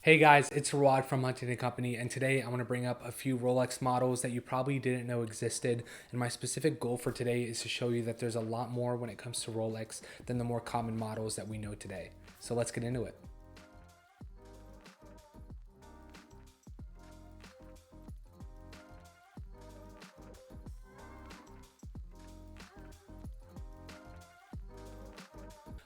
Hey guys, it's Rod from Huntington Company, and today I want to bring up a few Rolex models that you probably didn't know existed. And my specific goal for today is to show you that there's a lot more when it comes to Rolex than the more common models that we know today. So let's get into it.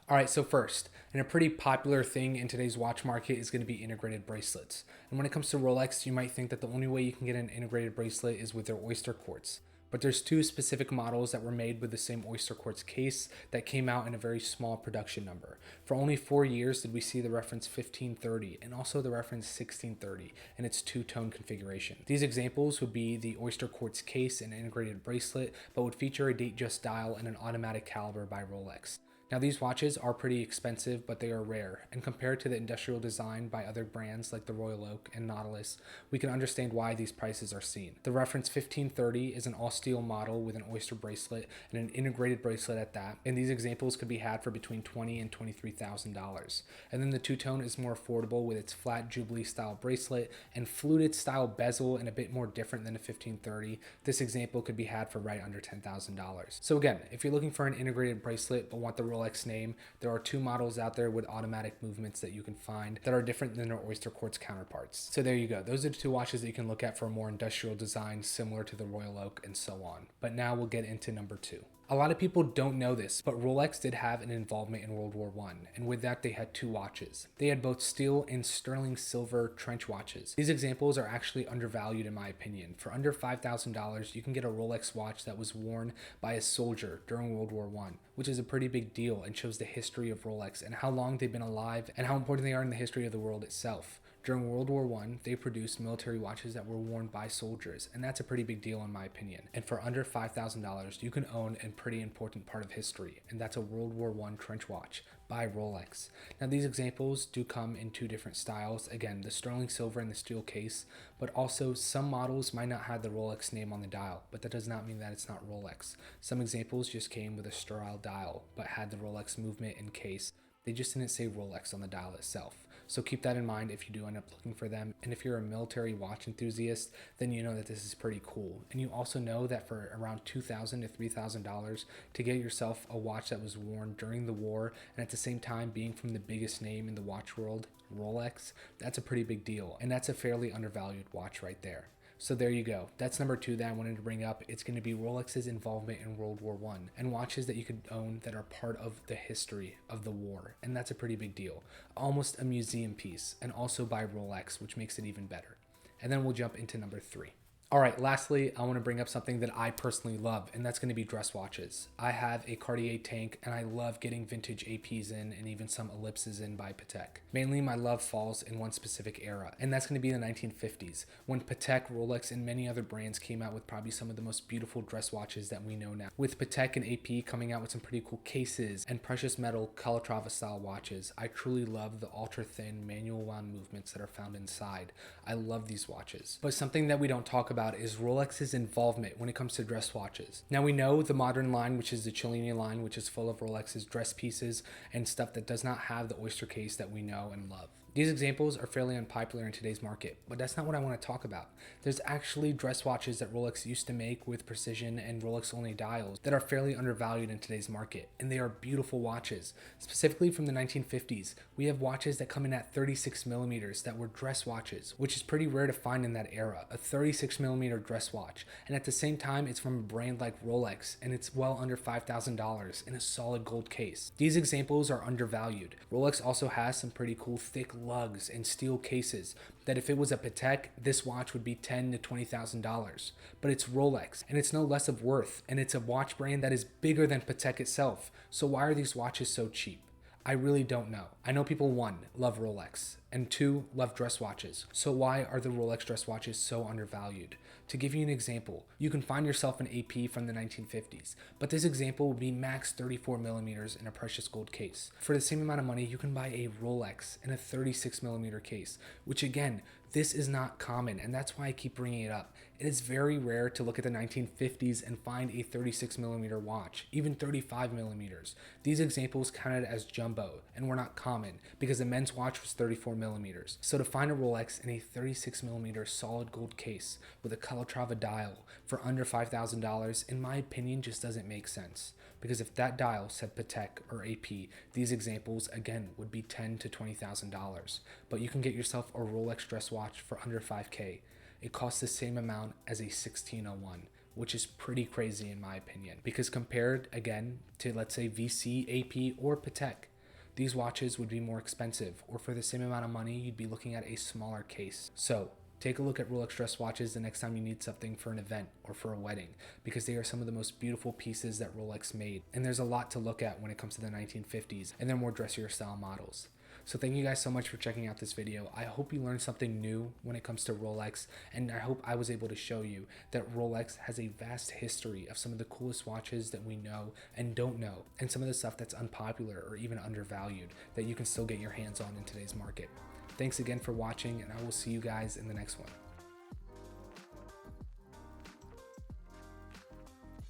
All right, so first, and a pretty popular thing in today's watch market is going to be integrated bracelets. And when it comes to Rolex, you might think that the only way you can get an integrated bracelet is with their oyster quartz. But there's two specific models that were made with the same oyster quartz case that came out in a very small production number. For only 4 years did we see the reference 1530 and also the reference 1630 in its two-tone configuration. These examples would be the oyster quartz case and integrated bracelet, but would feature a Datejust dial and an automatic caliber by Rolex. Now, these watches are pretty expensive, but they are rare, and compared to the industrial design by other brands like the Royal Oak and Nautilus, we can understand why these prices are seen. The reference 1530 is an all-steel model with an oyster bracelet and an integrated bracelet at that, and these examples could be had for between $20,000 and $23,000. And then the two-tone is more affordable with its flat Jubilee-style bracelet and fluted-style bezel and a bit more different than a 1530. This example could be had for right under $10,000. So again, if you're looking for an integrated bracelet but want the Rolex name, there are two models out there with automatic movements that you can find that are different than their oyster quartz counterparts. So there you go. Those are the two watches that you can look at for a more industrial design similar to the Royal Oak and so on. But now we'll get into number two. A lot of people don't know this, but Rolex did have an involvement in World War I, and with that they had two watches. They had both steel and sterling silver trench watches. These examples are actually undervalued in my opinion. For under $5,000, you can get a Rolex watch that was worn by a soldier during World War I, which is a pretty big deal and shows the history of Rolex and how long they've been alive and how important they are in the history of the world itself. During World War I, they produced military watches that were worn by soldiers, and that's a pretty big deal in my opinion. And for under $5,000, you can own a pretty important part of history, and that's a World War I trench watch by Rolex. Now, these examples do come in two different styles. Again, the sterling silver and the steel case, but also some models might not have the Rolex name on the dial, but that does not mean that it's not Rolex. Some examples just came with a sterile dial, but had the Rolex movement and case. They just didn't say Rolex on the dial itself. So keep that in mind if you do end up looking for them. And if you're a military watch enthusiast, then you know that this is pretty cool. And you also know that for around $2,000 to $3,000 to get yourself a watch that was worn during the war and at the same time being from the biggest name in the watch world, Rolex, that's a pretty big deal. And that's a fairly undervalued watch right there. So there you go. That's number two that I wanted to bring up. It's going to be Rolex's involvement in World War I and watches that you could own that are part of the history of the war. And that's a pretty big deal. Almost a museum piece, and also by Rolex, which makes it even better. And then we'll jump into number three. All right, lastly, I want to bring up something that I personally love, and that's going to be dress watches. I have a Cartier tank, and I love getting vintage APs in and even some ellipses in by Patek. Mainly, my love falls in one specific era, and that's going to be the 1950s, when Patek, Rolex, and many other brands came out with probably some of the most beautiful dress watches that we know now. With Patek and AP coming out with some pretty cool cases and precious metal Calatrava style watches, I truly love the ultra thin manual wound movements that are found inside. I love these watches. But something that we don't talk about is Rolex's involvement when it comes to dress watches. Now we know the modern line, which is the Cellini line, which is full of Rolex's dress pieces and stuff that does not have the oyster case that we know and love. These examples are fairly unpopular in today's market, but that's not what I want to talk about. There's actually dress watches that Rolex used to make with precision and Rolex only dials that are fairly undervalued in today's market, and they are beautiful watches. Specifically from the 1950s, we have watches that come in at 36 millimeters that were dress watches, which is pretty rare to find in that era, a 36 millimeter dress watch. And at the same time, it's from a brand like Rolex, and it's well under $5,000 in a solid gold case. These examples are undervalued. Rolex also has some pretty cool thick lugs and steel cases that if it was a Patek, this watch would be $10,000 to $20,000. But it's Rolex, and it's no less of worth, and it's a watch brand that is bigger than Patek itself. So why are these watches so cheap? I really don't know. I know people, one, love Rolex, and two, love dress watches. So why are the Rolex dress watches so undervalued? To give you an example, you can find yourself an AP from the 1950s, but this example would be max 34 millimeters in a precious gold case. For the same amount of money, you can buy a Rolex in a 36 millimeter case, which again, this is not common, and that's why I keep bringing it up. It is very rare to look at the 1950s and find a 36 millimeter watch, even 35 millimeters. These examples counted as jumbo and were not common because the men's watch was 34 millimeters. So to find a Rolex in a 36 millimeter solid gold case with a Calatrava dial for under $5,000, in my opinion, just doesn't make sense. Because if that dial said Patek or AP, these examples again would be $10,000 to $20,000. But you can get yourself a Rolex dress watch for under $5K. It costs the same amount as a 1601, which is pretty crazy in my opinion. Because compared again to, let's say, VC, AP, or Patek, these watches would be more expensive, or for the same amount of money, you'd be looking at a smaller case. So take a look at Rolex dress watches the next time you need something for an event or for a wedding, because they are some of the most beautiful pieces that Rolex made. And there's a lot to look at when it comes to the 1950s and their more dressier style models. So thank you guys so much for checking out this video. I hope you learned something new when it comes to Rolex, and I hope I was able to show you that Rolex has a vast history of some of the coolest watches that we know and don't know, and some of the stuff that's unpopular or even undervalued that you can still get your hands on in today's market. Thanks again for watching, and I will see you guys in the next one.